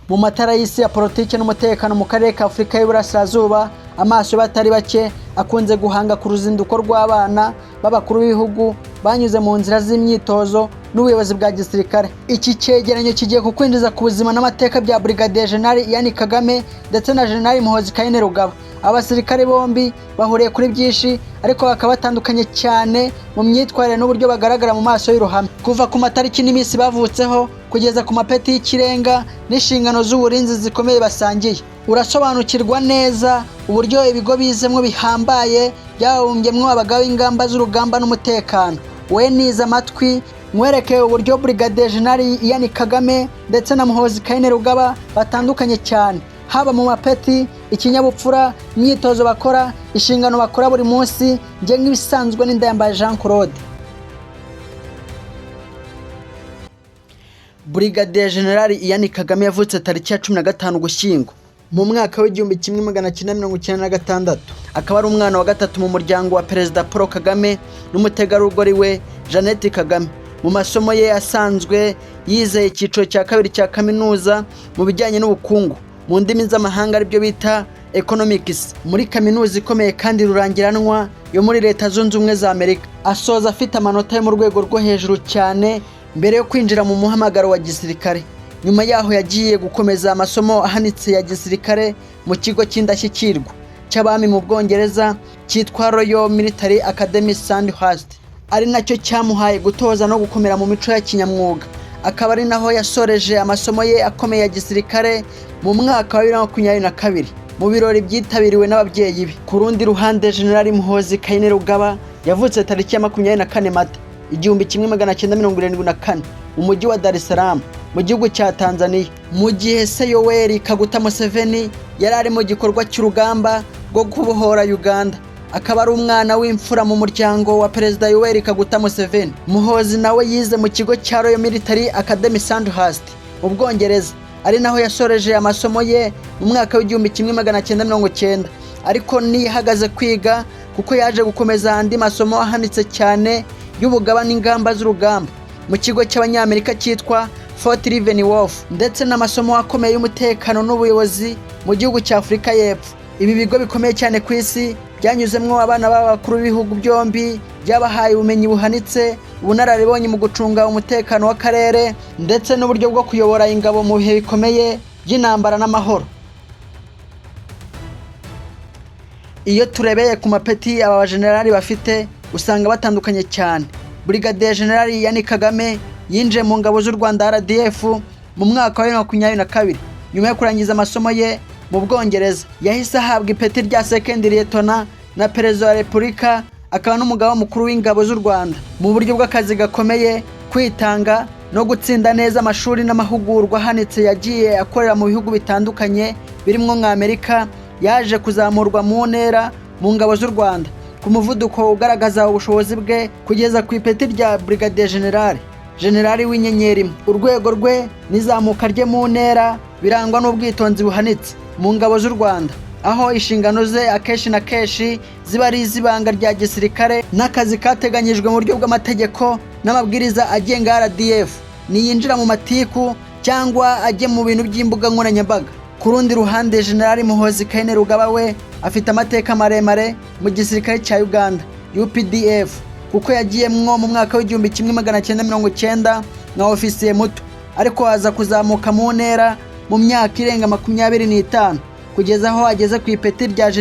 mu matara y'isi ya politike n'umutekano mu karere ka Afurika y'Iburasirazuba. Amaso batari bake akunze guhanga ku ruzinduko rw'abana b'abakuru b'ibihugu banyuze mu nzira z'imyitozo n'ubuyobozi bwa gisirikare. Iki cyegeranyo kigiye kukwinjiza ku buzima n'amateka bya Brigadier General Ian Kagame ndetse na General Muhoozi Kainerugaba. Abasirikare bombi bahuriye kuri byinshi ariko bakaba batandukanye cyane mu myitwarire n'uburyo bagaragara mu maso y'uruhame, kuva ku matariki n'iminsi bavutseho kugeza ku mapeti y'ikirenga n'inshingano z'uburinzi zikomeye basangiye. Urasobanukirwa neza uburyo ibigo bizemwo bihambaye byabumbyemwo abagabo ingamba z'urugamba n'umutekano. We niza amatwi mwereke uburyo Brigadier General Ian Kagame ndetse na Muhoozi Kainerugaba batandukanye cyane, haba mu mapeti, ikinyabupfura, imyitozo bakora, inshingano bakora buri munsi. Nje nk'ibisanzwe n'Indayambaye Jean Claude. Brigadier General Ian Kagame yavutse tariki ya 15 Ugushyingo mu mwaka w'1996. Akaba ari umwana wa gatatu mu muryango wa Perezida Paul Kagame n'umutegarugori we Jeannette Kagame. Mu masomo ye asanzwe yizeye icyiciro cya kabiri cya kaminuza mu bijyanye n'ubukungu mu ndimi z'amahanga aribyo bita economics muri kaminuza ikomeye kandi rurangiranwa yo muri Leta Zunze Ubumwe za Amerika. Asoza afite amanota yo mu rwego rwo hejuru cyane mbere yo kwinjira mu muhamagaro wa gisirikare. Nyuma yaho yagiye gukomeza amasomo ahanitse ya gisirikare mu kigo cy'indashyikirwa cy'abami mu Bwongereza cyitwa Royal Military Academy Sandhurst, ari nacyo cyamuhaye gutoza no gukomera mu mico ya kinyamwuga. Akaba ari naho yasoreje amasomo ye akomeye ya gisirikare mu mwaka wa 2022 mu birori byitabiriwe n'ababyeyi be. Ku rundi ruhande, General Muhoozi Kainerugaba yavutse tariki ya 24 Mata 1974 mu mujyi wa Dar es Salaam mu gihugu cya Tanzania, mu gihe se Yoweri Kaguta Museveni yari ari mu gikorwa cy'urugamba rwo kubohora Uganda. Akaba ari umwana w'imfura mu muryango wa Perezida Yoweri Kaguta Museveni. Muhoozi nawe yize mu kigo cya Royal Military Academy Sandhurst mu Bwongereza, ari naho yasoreje amasomo ye mu mwaka w'1990, ariko niyahagaze kwiga kuko yaje gukomeza andi masomo ahanitse cyane y'ubugaba n'ingamba z'urugamba mu kigo cy'abanyamerika cyitwa Fort Leavenworth, ndetse n'amasomo akomeye y'umutekano n'ubuyobozi mu gihugu cya Afurika y'Epfo. Ibi bigo bikomeye cyane ku isi byanyuzemwo abana b'abakuru b'ibihugu byombi, byabahaye ubumenyi buhanitse, ubunararibonye mu gucunga umutekano w'akarere ndetse n'uburyo bwo kuyobora ingabo mu bihe bikomeye by'intambara n'amahoro. Iyo turebeye ku mapeti aba bajenerali bafite usanga batandukanye cyane. Brigadier General Ian Kagame yinjiye mu ngabo z'u Rwanda RDF mu mwaka wa 2022 nyuma yo kurangiza amasomo ye mu Bwongereza. Yahise ahabwa ipeti rya second lieutenant na Perezida wa Repubulika, akaba n'umugaba mukuru w'ingabo z'u Rwanda. Mu buryo bw'akazi gakomeye, kwitanga no gutsinda neza amashuri n'amahugurwa ahanitse yagiye akorera mu bihugu bitandukanye birimo nka Amerika, yaje kuzamurwa mu ntera mu ngabo z'u Rwanda ku muvuduko ugaragaza ubushobozi bwe kugeza ku ipeti rya Brigadier General w'inyenyeri. Urwego rwe n'izamuka rye mu ntera birangwa n'ubwitonzi buhanitse mu ngabo z'u Rwanda, aho inshingano ze akeshi na keshi ziba ari iz'ibanga rya gisirikare n'akazi kateganyijwe mu buryo bw'amategeko n'amabwiriza agenga RDF, niyinjira mu matiku cyangwa ajye mu bintu by'imbuga nkoranyambaga. Ku rundi ruhande, General Muhoozi Kainerugaba we afite amateka maremare mu gisirikare cya Uganda UPDF, kuko yagiyemwo mu mwaka w'1990 nka ofisiye muto, ariko aza kuzamuka mu ntera mu myaka irenga 25 kugeza aho ageze ku ipeti rya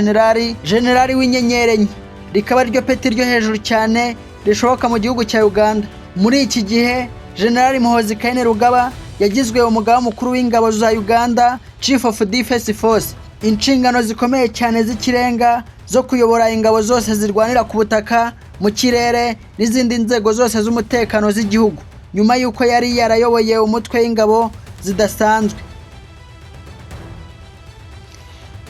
General w'inyenyeri enye, rikaba ryo peti ryo hejuru cyane rishoboka mu gihugu cya Uganda. Muri iki gihe, General Muhoozi Kainerugaba yagizwe umugaba mukuru w'ingabo za Uganda, Chief of Defense Force, inshingano zikomeye cyane z'ikirenga zo kuyobora ingabo zose zirwanira ku butaka, mu kirere n'izindi nzego zose z'umutekano z'igihugu, nyuma y'uko yari yarayoboye umutwe w'ingabo zidasanzwe.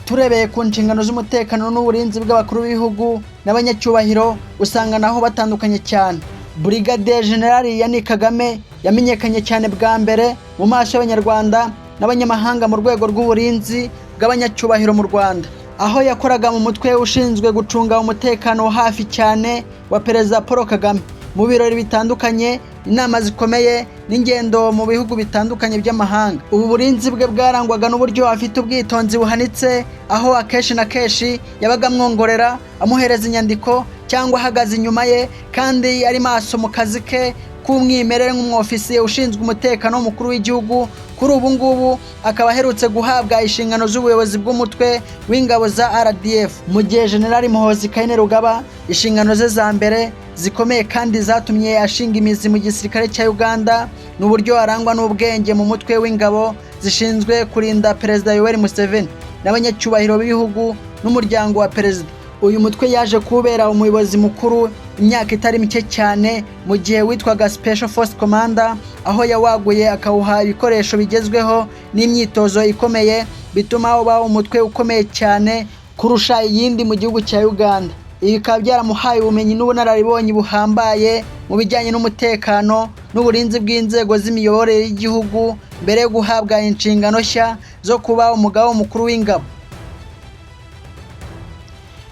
Turebeye ku nshingano z'umutekano n'uburinzi bw'abakuru b'ibihugu n'abanyacyubahiro usanga naho batandukanye cyane. Brigadier General Ian Kagame yamenyekanye cyane bwa mbere mu maso y'Abanyarwanda n'abanyamahanga mu rwego rw'uburinzi bw'abanyacyubahiro mu Rwanda, aho yakoraga mu mutwe ushinzwe gucunga umutekano hafi cyane wa Perezida Paul Kagame. mu birori bitandukanye, inama zikomeye n'ingendo mu bihugu bitandukanye by'amahanga. Ubu burinzi bwe bwarangwaga n'uburyo afite ubwitonzi buhanitse, aho akenshi na kenshi yabaga amwongorera, amuhereza inyandiko cyangwa ahagaze inyuma ye, kandi ari maso mu kazi ke k'umwimerere nk'umwofisiye ushinzwe umutekano w'umukuru w'igihugu. Kuri ubu ngubu akaba aherutse guhabwa inshingano z'ubuyobozi bw'umutwe w'ingabo za RDF, mu gihe General Muhoozi Kainerugaba inshingano ze za mbere zikomeye kandi zatumye ashinga imizi mu gisirikare cya Uganda n'uburyo arangwa n'ubwenge mu mutwe w'ingabo zishinzwe kurinda Perezida Yoweri Museveni n'abanyacyubahiro b'ibihugu n'umuryango wa Perezida. Uyu mutwe yaje kubera umuyobozi mukuru imyaka itari mike cyane, mu gihe witwaga Special Force Commander, aho yawaguye akawuha ibikoresho bigezweho n'imyitozo ikomeye, bituma uba umutwe ukomeye cyane kurusha iyindi mu gihugu cya Uganda. Ibi bikaba byaramuhaye ubumenyi n'ubunararibonye buhambaye mu bijyanye n'umutekano n'uburinzi bw'inzego z'imiyoborere y'igihugu, mbere yo guhabwa inshingano nshya zo kuba umugaba mukuru w'ingabo.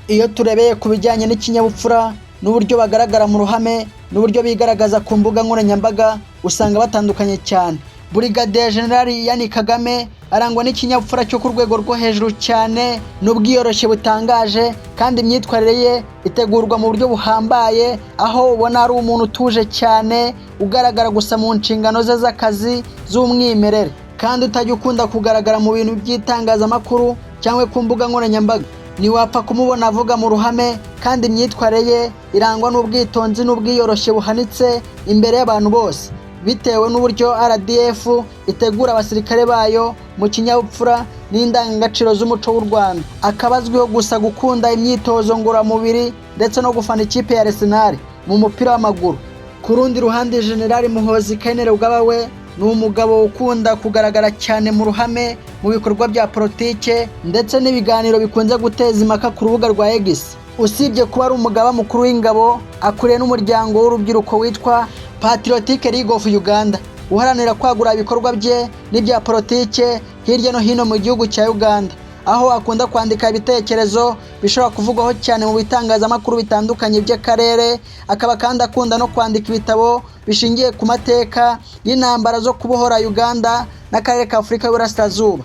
Iyo turebeye ku bijyanye n'ikinyabupfura n'uburyo bagaragara mu ruhame n'uburyo bigaragaza ku mbuga nkoranyambaga, usanga batandukanye cyane. Brigadier General Ian Kagame arangwa n'ikinyabupfura cyo ku rwego rwo hejuru cyane n'ubwiyoroshye butangaje, kandi imyitwarire ye itegurwa mu buryo buhambaye, aho ubona ari umuntu utuje cyane, ugaragara gusa mu nshingano ze z'akazi z'umwimerere, kandi utajya ukunda kugaragara mu bintu by'itangazamakuru cyangwa ku mbuga nkoranyambaga. Ntiwapfa kumubona avuga mu ruhame, kandi imyitwarire ye irangwa n'ubwitonzi n'ubwiyoroshye buhanitse imbere y'abantu bose, bitewe n'uburyo RDF itegura abasirikare bayo mu kinyabupfura n'indangagaciro z'umuco w'u Rwanda. Akaba azwiho gusa gukunda imyitozo ngororamubiri ndetse no gufana ikipe ya Arsenal mu mupira w'amaguru. Ku rundi ruhande, General Muhoozi Kainerugaba we ni umugabo ukunda kugaragara cyane mu ruhame mu bikorwa bya politike ndetse n'ibiganiro bikunze guteza impaka ku rubuga rwa X. Usibye kuba ari umugaba mukuru w'ingabo, akuriye n'umuryango w'urubyiruko witwa Patriotic League of Uganda, uharanira kwagura ibikorwa bye n'ibya politike hirya no hino mu gihugu cya Uganda, aho akunda kwandika ibitekerezo bishobora kuvugwaho cyane mu bitangazamakuru bitandukanye by'akarere. Akaba kandi akunda no kwandika ibitabo bishingiye ku mateka y'intambara zo kubohora Uganda n'akarere ka Afurika y'Uburasirazuba.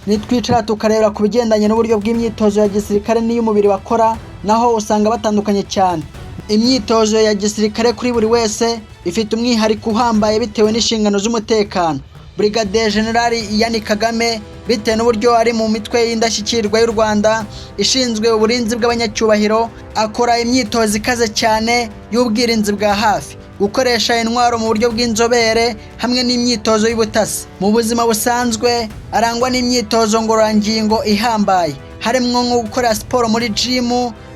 Nitwicara tukareba ku bigendanye n'uburyo bw'imyitozo ya gisirikare n'iy'umubiri bakora, naho usanga batandukanye cyane. Imyitozo ya gisirikare kuri buri wese ifite umwihariko uhambaye bitewe n'inshingano z'umutekano. Brigadier General Ian Kagame, bitewe n'uburyo ari mu mitwe y'indashyikirwa y'u Rwanda ishinzwe uburinzi bw'abanyacyubahiro, akora imyitozo ikaze cyane y'ubwirinzi bwa hafi, gukoresha intwaro mu buryo bw'inzobere hamwe n'imyitozo y'ubutasi. Mu buzima busanzwe arangwa n'imyitozo ngororangingo ihambaye, harimo nko gukora siporo muri gym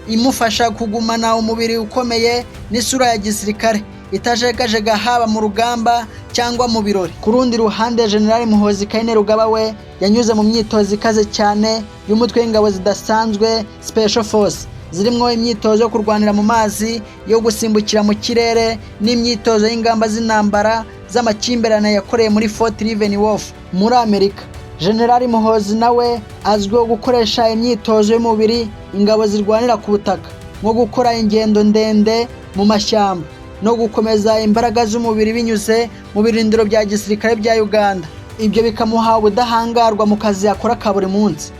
imufasha kugumana umubiri ukomeye n'isura ya gisirikare itajegajega, haba mu rugamba cyangwa mu birori. Ku rundi ruhande, General Muhoozi Kainerugaba we yanyuze mu myitozo ikaze cyane y'umutwe w'ingabo zidasanzwe Special Force, zirimo imyitozo yo kurwanira mu mazi, yo gusimbukira mu kirere n'imyitozo y'ingamba z'intambara z'amakimbirane yakoreye muri Fort Leavenworth muri Amerika. General Muhoozi nawe azwiho gukoresha imyitozo y'umubiri ingabo zirwanira ku butaka, nko gukora ingendo ndende mu mashyamba no gukomeza imbaraga z'umubiri binyuze mu birindiro bya gisirikare bya Uganda. Ibyo bikamuha ubudahangarwa mu kazi yakora ka buri munsi.